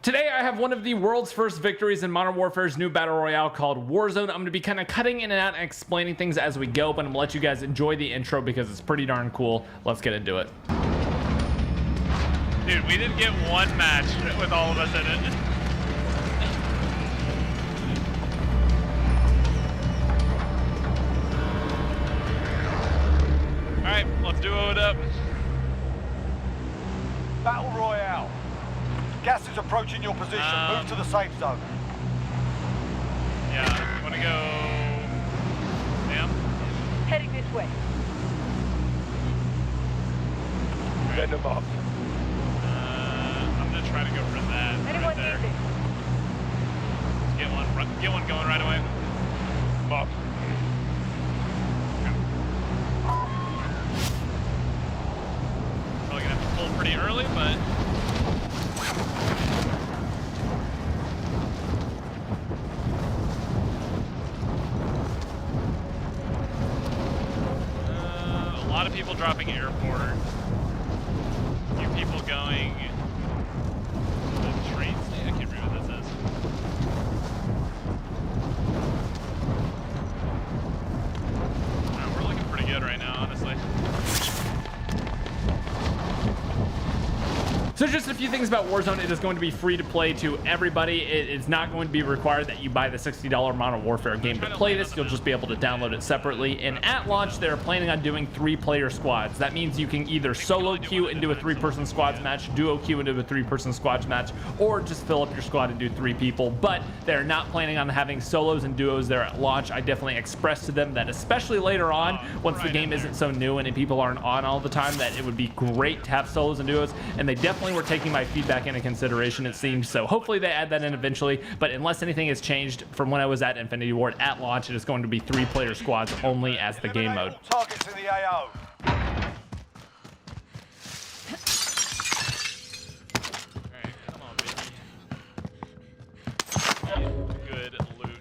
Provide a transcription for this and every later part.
Today I have one of the world's first victories in Modern Warfare's new battle royale called Warzone. I'm going to be kind of cutting in and out and explaining things as we go, but I'm going to let you guys enjoy the intro because it's pretty darn cool. Let's get into it. Dude, we didn't get one match with all of us in it. Alright, let's duo it up. Battle Royale. Gas is approaching your position. Move to the safe zone. Yeah, you wanna go... Sam? Heading this way. Send them up. I'm gonna try to go for that. Anyone right there. need this? Get one going right away. Up. Probably gonna have to pull pretty early, but... a lot of people dropping airport. A few people going to the train station. I can't remember what that says. We're looking pretty good right now, honestly. So just a few things about Warzone. It is going to be free to play to everybody. It is not going to be required that you buy the $60 Modern Warfare game to play this. You'll just be able to download it separately. And at launch, they're planning on doing 3-player squads. That means you can either solo queue and do a 3-person squads match, duo queue and do a 3-person squads match, or just fill up your squad and do 3 people. But they're not planning on having solos and duos there at launch. I definitely expressed to them that especially later on, once the game isn't so new and people aren't on all the time, that it would be great to have solos and duos. And they definitely were taking my feedback into consideration, it seems. So hopefully they add that in eventually, but unless anything has changed from when I was at Infinity Ward at launch, it is going to be 3-player squads only as the game mode. Targets in the AO. Alright, come on, baby. Good loot.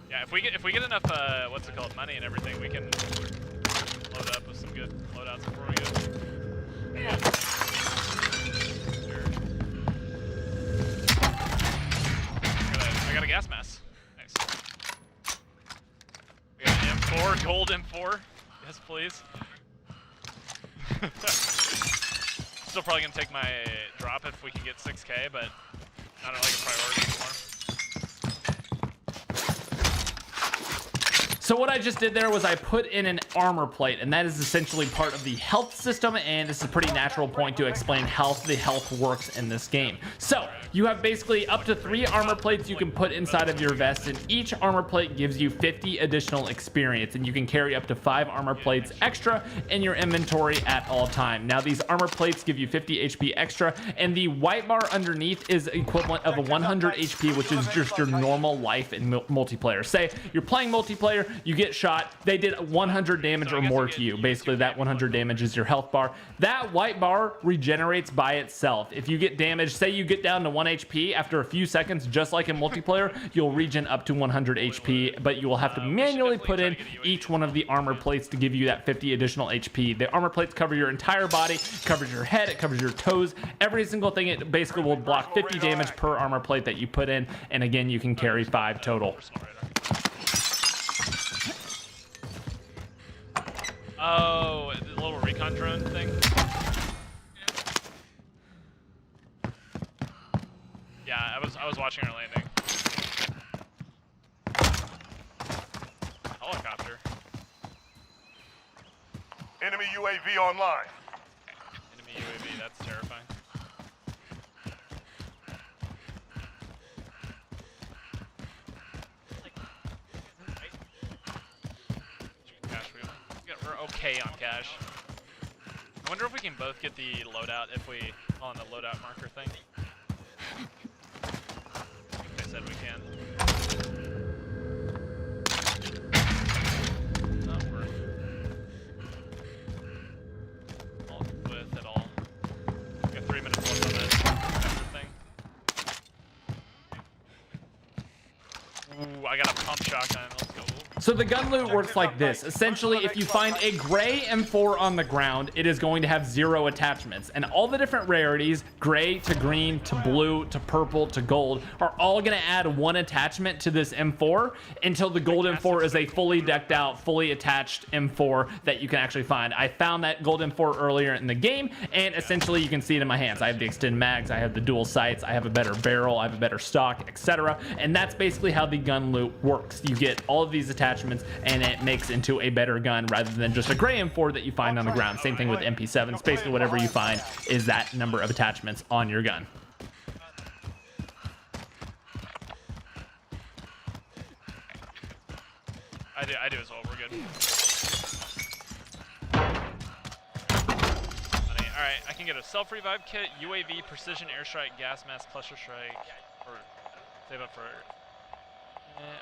Yeah, if we get enough what's it called, money and everything, we can load up with some good loadouts before we go. Yeah. I got a gas mask. Nice. We got an M4, gold M4. Yes, please. Still probably gonna take my drop if we can get 6K, but not like a priority anymore. So what I just did there was I put in an armor plate, and that is essentially part of the health system, and this is a pretty natural point to explain how the health works in this game. So you have basically up to 3 armor plates you can put inside of your vest, and each armor plate gives you 50 additional experience, and you can carry up to 5 armor plates extra in your inventory at all time. Now these armor plates give you 50 HP extra, and the white bar underneath is equivalent of a 100 HP, which is just your normal life in multiplayer. Say you're playing multiplayer, you get shot, they did 100 damage or more to you. Basically that 100 damage is your health bar. That white bar regenerates by itself. If you get damaged, say you get down to 1 HP, after a few seconds, just like in multiplayer, you'll regen up to 100 HP, but you will have to manually put in each one of the armor plates to give you that 50 additional HP. The armor plates cover your entire body, covers your head, it covers your toes, every single thing. It basically will block 50 damage per armor plate that you put in, and again, you can carry 5 total. Oh, the little recon drone thing? Yeah, I was watching our landing. Helicopter. Enemy UAV online. Enemy UAV, that's terrifying. Gosh, we're okay on cash. I wonder if we can both get the loadout if we on the loadout marker thing. They said we can. Not worth all with at all. We got 3 minutes left on that thing. Ooh, I got a pump shotgun. Let's go. So the gun loot works like this. Essentially, if you find a gray M4 on the ground, it is going to have 0 attachments. And all the different rarities, gray to green to blue to purple to gold, are all going to add 1 attachment to this M4 until the gold M4 is a fully decked out, fully attached M4 that you can actually find. I found that gold M4 earlier in the game, and essentially you can see it in my hands. I have the extended mags, I have the dual sights, I have a better barrel, I have a better stock, etc. And that's basically how the gun loot works. You get all of these attachments and it makes into a better gun rather than just a gray M4 that you find on the ground. Same thing with MP7s. Basically whatever you find is that number of attachments on your gun. I do as well. We're good. Alright, I can get a self-revive kit, UAV, precision airstrike, gas mask, cluster strike, or save up for...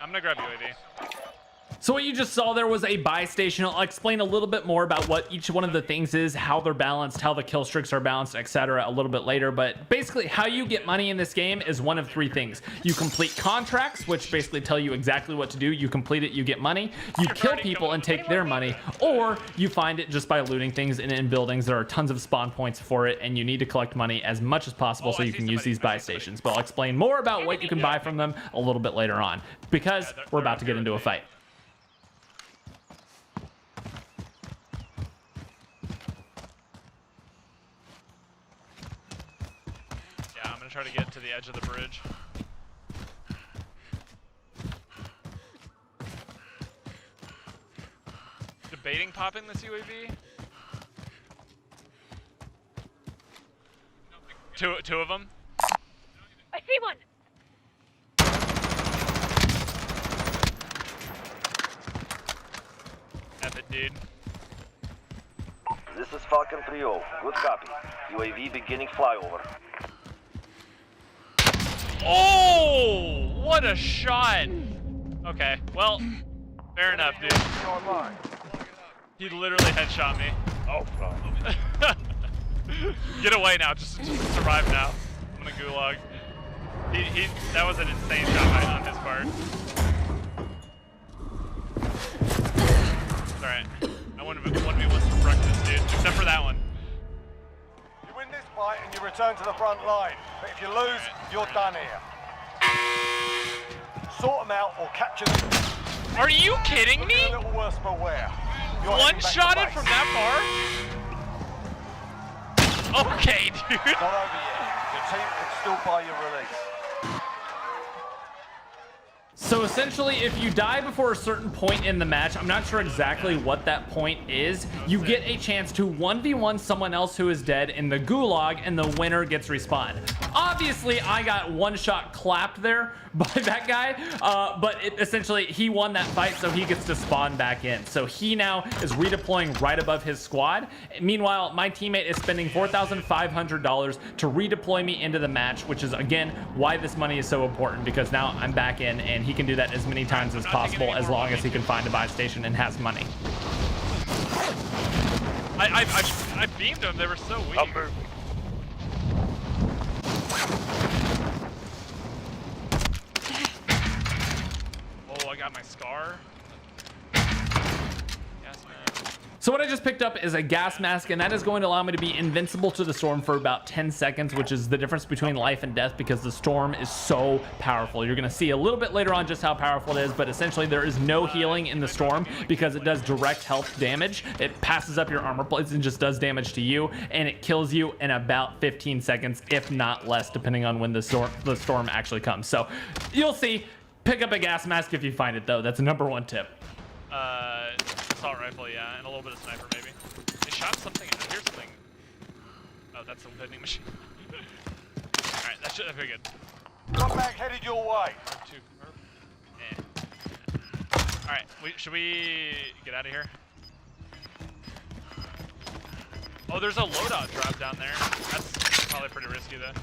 I'm gonna grab UAV. So what you just saw there was a buy station. I'll explain a little bit more about what each one of the things is, how they're balanced, how the kill streaks are balanced, etc. a little bit later. But basically how you get money in this game is one of 3 things. You complete contracts, which basically tell you exactly what to do. You complete it, you get money. You kill people and take their money, or you find it just by looting things in buildings. There are tons of spawn points for it, and you need to collect money as much as possible so you can use these buy stations. But I'll explain more about what you can buy from them a little bit later on, because we're about to get into a fight. Try to get to the edge of the bridge. Debating popping this UAV. Two of them. I see one. Epic, dude. This is Falcon 3-0. Good copy. UAV beginning flyover. Oh, what a shot! Okay, well, fair enough, dude. He literally headshot me. Oh, Get away now, just survive now. I'm gonna gulag. That was an insane shot on his part. It's alright. I wouldn't be for breakfast, dude, except for that one. You win this fight and you return to the front line. But if you lose, you're done here. Sort them out or capture them. Are you kidding me? A little worse for wear. One-shotted from that far? Okay, dude. Not over yet. Your team can still buy your release. So essentially, if you die before a certain point in the match, I'm not sure exactly what that point is, you get a chance to 1v1 someone else who is dead in the gulag, and the winner gets respawned. Obviously, I got one shot clapped there by that guy, but essentially, he won that fight, so he gets to spawn back in. So he now is redeploying right above his squad. Meanwhile, my teammate is spending $4,500 to redeploy me into the match, which is, again, why this money is so important, because now I'm back in, and he can do that as many times as possible as long as he can find a buy station and has money. I beamed them. They were so weak. Oh, I got my scar. Yes, man. So what I just picked up is a gas mask, and that is going to allow me to be invincible to the storm for about 10 seconds, which is the difference between life and death, because the storm is so powerful. You're going to see a little bit later on just how powerful it is, but essentially there is no healing in the storm because it does direct health damage. It passes up your armor plates and just does damage to you, and it kills you in about 15 seconds, if not less, depending on when the storm actually comes. So you'll see. Pick up a gas mask if you find it, though. That's a #1 tip. Assault rifle, yeah, and a little bit of sniper, maybe. They shot something. I hear something. Oh, that's a vending machine. Alright, that should be good. Contact headed your way. Alright, should we get out of here? Oh, there's a loadout drop down there. That's probably pretty risky, though.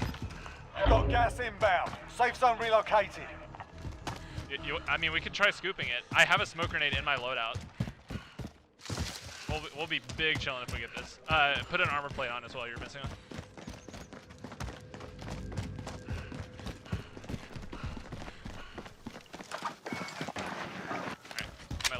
You've got gas inbound. Safe zone relocated. I mean, we could try scooping it. I have a smoke grenade in my loadout. We'll be big chilling if we get this. Put an armor plate on as well. You're missing one. Alright,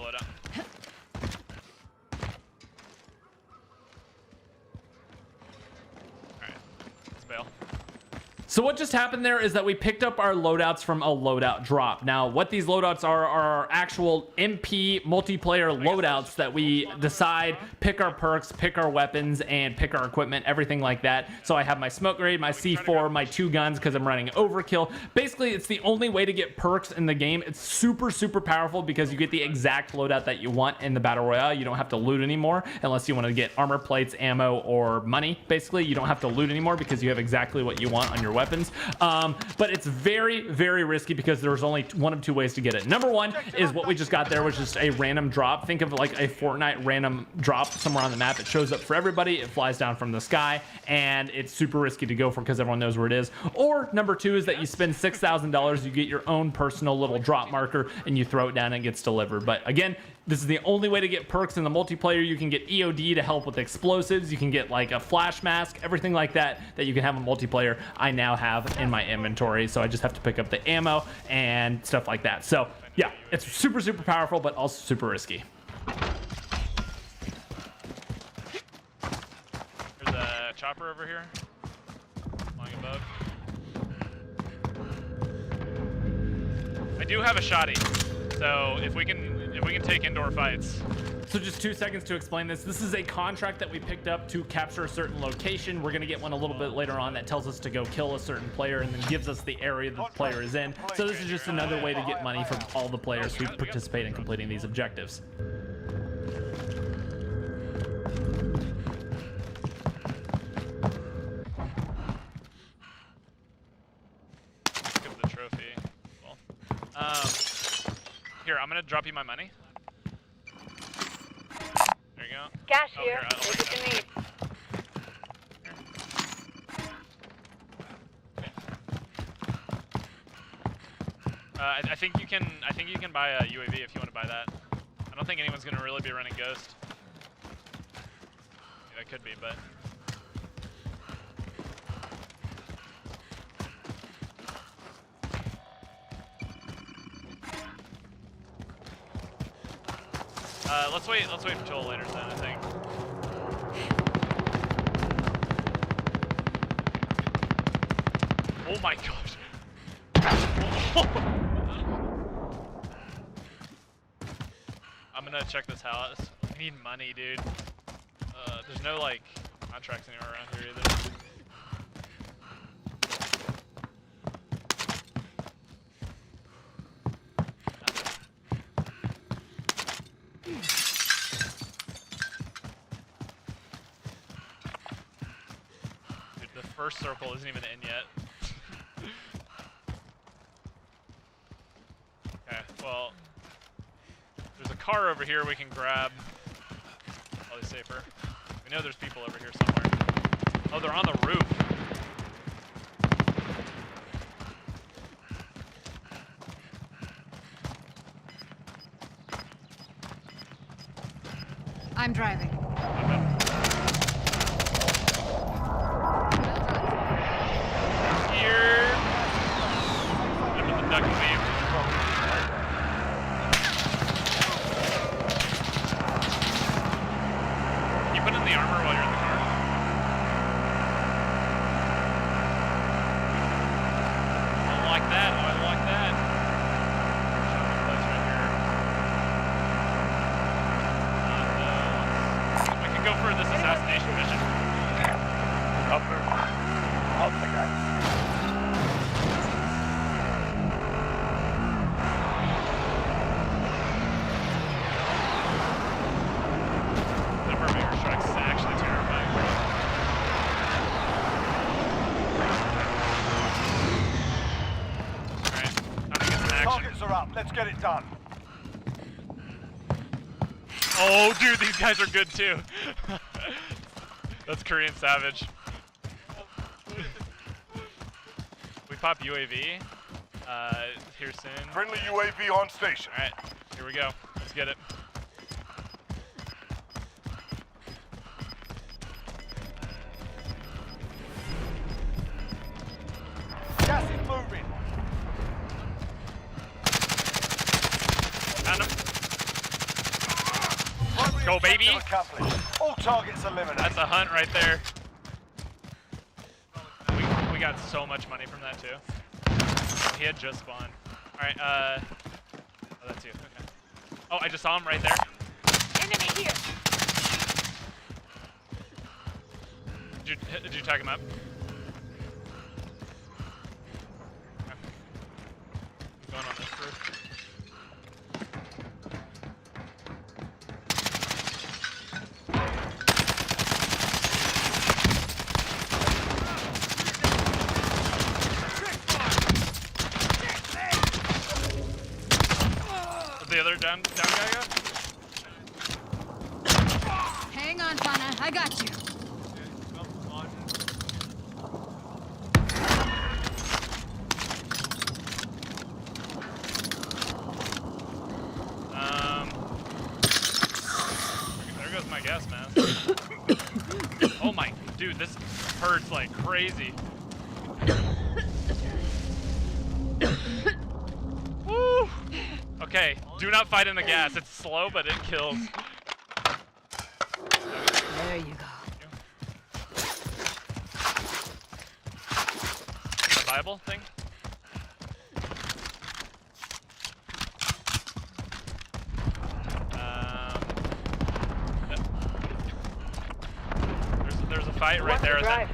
So what just happened there is that we picked up our loadouts from a loadout drop. Now, what these loadouts are our actual MP multiplayer loadouts that we decide, pick our perks, pick our weapons, and pick our equipment, everything like that. So I have my smoke grenade, my C4, my 2 guns because I'm running overkill. Basically, it's the only way to get perks in the game. It's super, super powerful because you get the exact loadout that you want in the Battle Royale. You don't have to loot anymore unless you want to get armor plates, ammo, or money. Basically, you don't have to loot anymore because you have exactly what you want on your weapons. But it's very, very risky because there's only one of 2 ways to get it. Number 1 is what we just got there, which is just a random drop. Think of it like a Fortnite random drop somewhere on the map. It shows up for everybody. It flies down from the sky, and it's super risky to go for because everyone knows where it is. Or number 2 is that you spend $6,000, you get your own personal little drop marker, and you throw it down and it gets delivered. But again, this is the only way to get perks in the multiplayer. You can get EOD to help with explosives. You can get like a flash mask, everything like that that you can have in multiplayer. I now have in my inventory, so I just have to pick up the ammo and stuff like that. So yeah, it's super, super powerful, but also super risky. There's a chopper over here, flying above. I do have a shotty, so if we can take indoor fights. So just 2 seconds to explain this. This is a contract that we picked up to capture a certain location. We're gonna get one a little bit later on that tells us to go kill a certain player and then gives us the area the player is in. So this is just another way to get money from all the players who participate in completing these objectives. Look at the trophy. Well, here, I'm gonna drop you my money. There you go. Cash Oh, here. here, I'll Take take what you need. I think you can. I think you can buy a UAV if you want to buy that. I don't think anyone's gonna really be running Ghost. Yeah, that could be, but. Let's wait until later then, I think. Oh my gosh. I'm gonna check this house. I need money, dude. There's no like contracts anywhere around here either. First circle isn't even in yet. Okay, well, there's a car over here we can grab. Probably safer. We know there's people over here somewhere. Oh, they're on the roof. I'm driving. Let's get it done. Oh, dude, these guys are good too. That's Korean Savage. We pop UAV here soon. Friendly UAV on station. All right, here we go. Let's get it. Gas is moving. Found him. Go, baby. All targets eliminated. That's a hunt right there. We got so much money from that too. He had just spawned. All right. Oh, that's you. Okay. Oh, I just saw him right there. Enemy here. Did you tag him up? Okay. I'm going on this roof. The other down guy go? Hang on, Fana. I got you. There goes my gas mask. Oh my, dude, this hurts like crazy. Woo! Okay, do not fight in the gas. It's slow, but it kills. There you go. The Bible thing? There's a fight right there. Down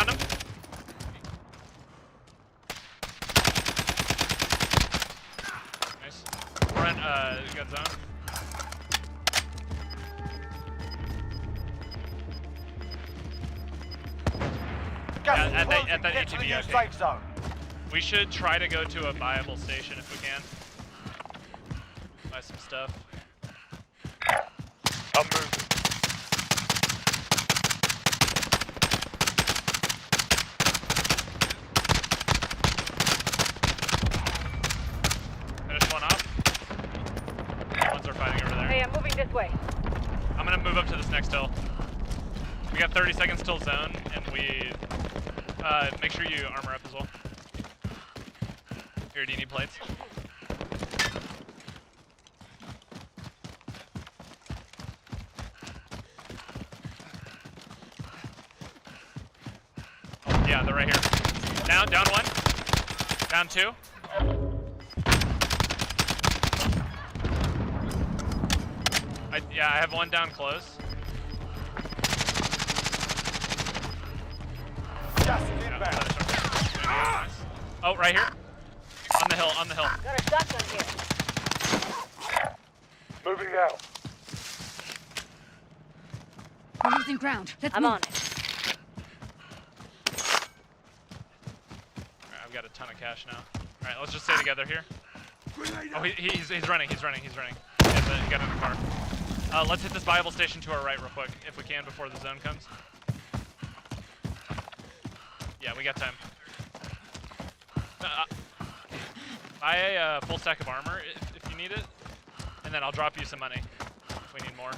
him. Nice. We're in gun zone. Gas at that get to the ATV, new okay. safe zone. We should try to go to a viable station if we can. Buy some stuff. I'm moving. Finish one off. Ones are fighting over there. Hey, I'm moving this way. I'm gonna move up to this next hill. We got 30 seconds till zone, and we make sure you armor up as well. Here, do you need plates? Oh, yeah, they're right here. Down one. Down two. Yeah, I have one down close. Gas is Yeah, inbound. nice. Oh, right here. On the hill, on the hill. Got a shotgun here. Moving now. We're losing ground. Let's I'm move. on it. Alright, I've got a ton of cash now. Alright, let's just stay together here. Oh, he's running. He got in the car. Let's hit this viable station to our right real quick, if we can, before the zone comes. Yeah, we got time. Buy a full stack of armor if you need it, and then I'll drop you some money if we need more.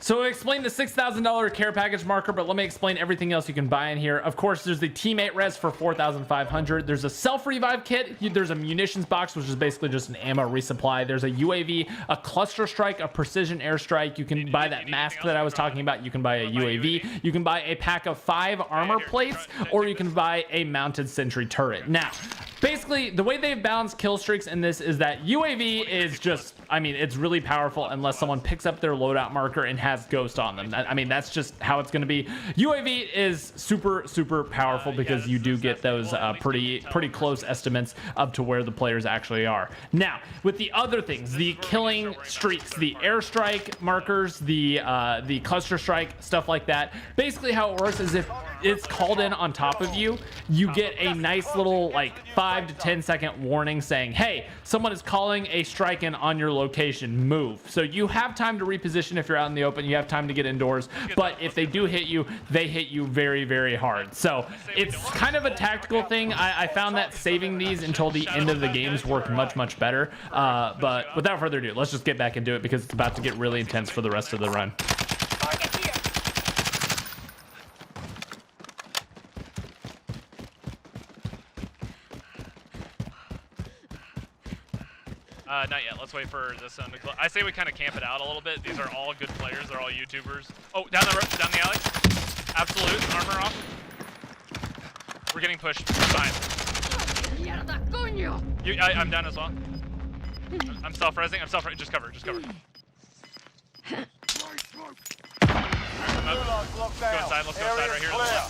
So I explained the $6,000 care package marker, but let me explain everything else you can buy in here. Of course, there's the teammate res for 4,500. There's a self-revive kit. There's a munitions box, which is basically just an ammo resupply. There's a UAV, a cluster strike, a precision airstrike. You can buy that mask that I was talking about. You can buy a UAV. You can buy a pack of 5 armor plates, or you can buy a mounted sentry turret. Now, basically, the way they've balanced kill streaks in this is that UAV is just, I mean, it's really powerful unless someone picks up their loadout marker and has ghost on them. I mean, that's just how it's going to be. UAV is super powerful because you do get those pretty close estimates up to where the players actually are. Now, with the other things, the killing streaks, the airstrike markers, the cluster strike, stuff like that. Basically, how it works is if it's called in on top of you, you get a nice little like 5 to 10 second warning saying, hey, someone is calling a strike in on your location, move. So you have time to reposition if you're out in the open, you have time to get indoors, but if they do hit you, they hit you very hard. So it's kind of a tactical thing. I found that saving these until the end of the games worked much better. But without further ado, let's just get back into it because it's about to get really intense for the rest of the run. Target here. Not yet. Let's wait for this zone to close. I say we kind of camp it out a little bit. These are all good players. They're all YouTubers. Oh, down the alley. Absolute armor off. We're getting pushed. Fine. Mierda, coño! I'm down as well. I'm self-resing. Just cover. Gulag's locked down. Go inside. Let's go inside right here. Clear.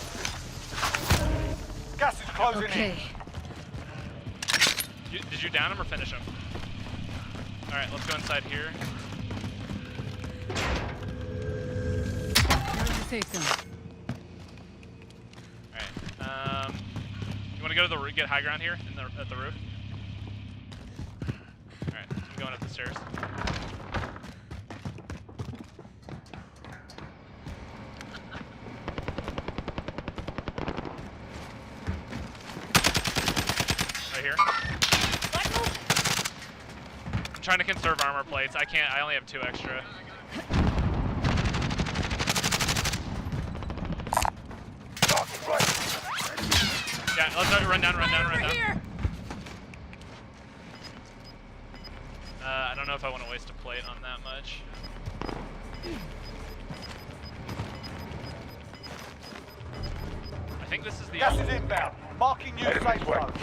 Gas is closing Okay. in. Did you down him or finish him? All right, let's go inside here. Here's the safe zone. All right. You want to go to the roof? Get high ground here at the roof. All right. I'm going up the stairs. Right here. I'm trying to conserve armor plates. I can't. I only have 2 extra. Yeah, let's run down. Here! I don't know if I want to waste a plate on that much. I think this is the Gas is inbound. Marking new safe zone.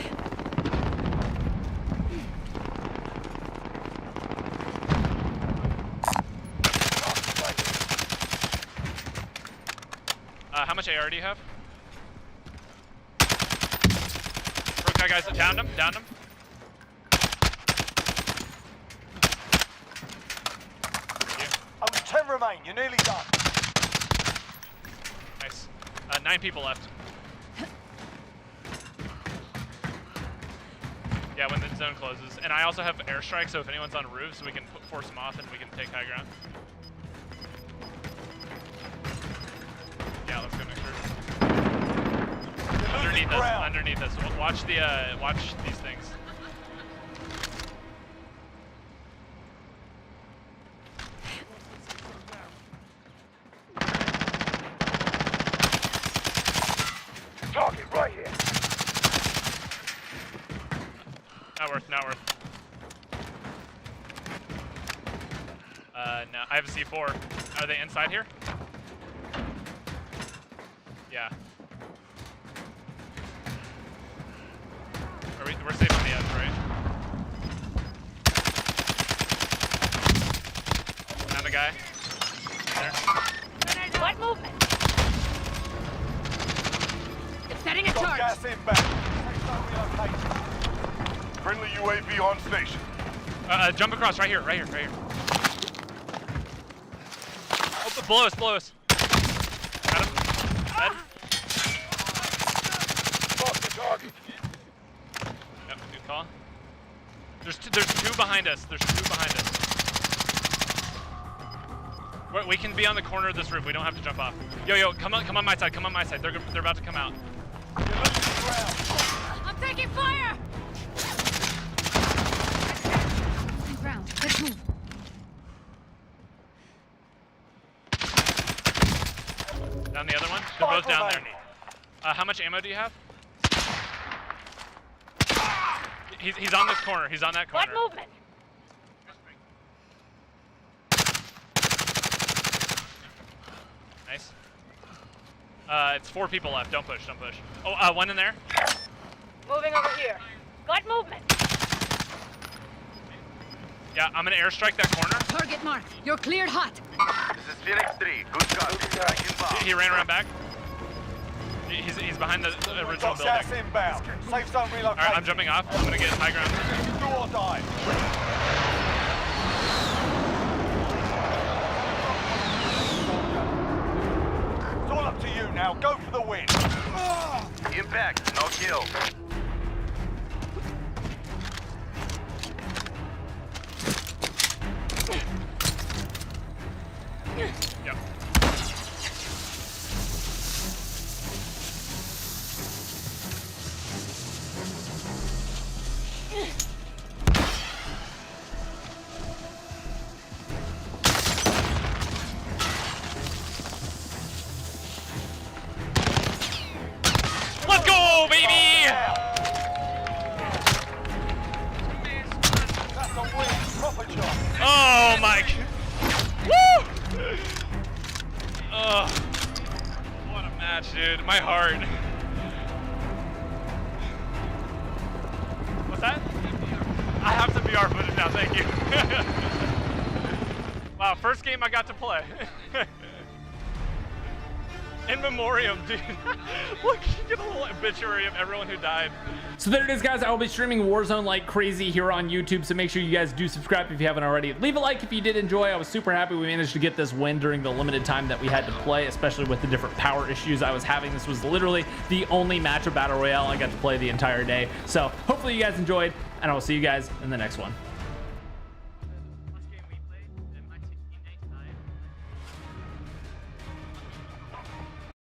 How much AR do you have? Okay, guys, downed him. Only 10 remain. You're nearly done. Nice. 9 people left. Yeah, when the zone closes. And I also have airstrike, so if anyone's on roofs, we can force them off and we can take high ground. Yeah, let's go next room. Underneath us. Watch these things. Target right here. Not worth. No, I have a C4. Are they inside here? Yeah. We're safe on the edge, right? Found a guy. There. What movement? Setting a Got charge. gas inbound. Safe zone relocated. Friendly UAV on station. Jump across right here. Oh, below us. Got him. Dead. Mark the target. Yep, good call. There's two behind us. We can be on the corner of this roof. We don't have to jump off. Yo, come on my side. They're about to come out. You're losing ground. I'm taking fire! Losing ground. Let's move. Down the other one. They're both down there. remaining. How much ammo do you have? He's on this corner. He's on that What corner. movement? Nice. It's 4 people left. Don't push. Oh, one in there. Moving over here. Got movement. Yeah, I'm gonna airstrike that corner. Target marked. You're cleared hot. This is Phoenix 3. Good copy. Inbound. He ran around back. He's behind the original Got building. gas inbound. Safe zone relocated. All right, I'm jumping off. I'm gonna get high ground. Do or die. It's all up to you now. Go for the win. Impact. No kill. Yep. Let's go, baby! That's a win. Proper job. Oh my! Woo! Oh, what a mess. now, thank you. Wow, first game I got to play. In memoriam, dude. Look, you get a little obituary of everyone who died. So there it is, guys. I will be streaming Warzone like crazy here on YouTube, so make sure you guys do subscribe if you haven't already. Leave a like if you did enjoy. I was super happy we managed to get this win during the limited time that we had to play, especially with the different power issues I was having. This was literally the only match of Battle Royale I got to play the entire day. So hopefully you guys enjoyed, and I will see you guys in the next one.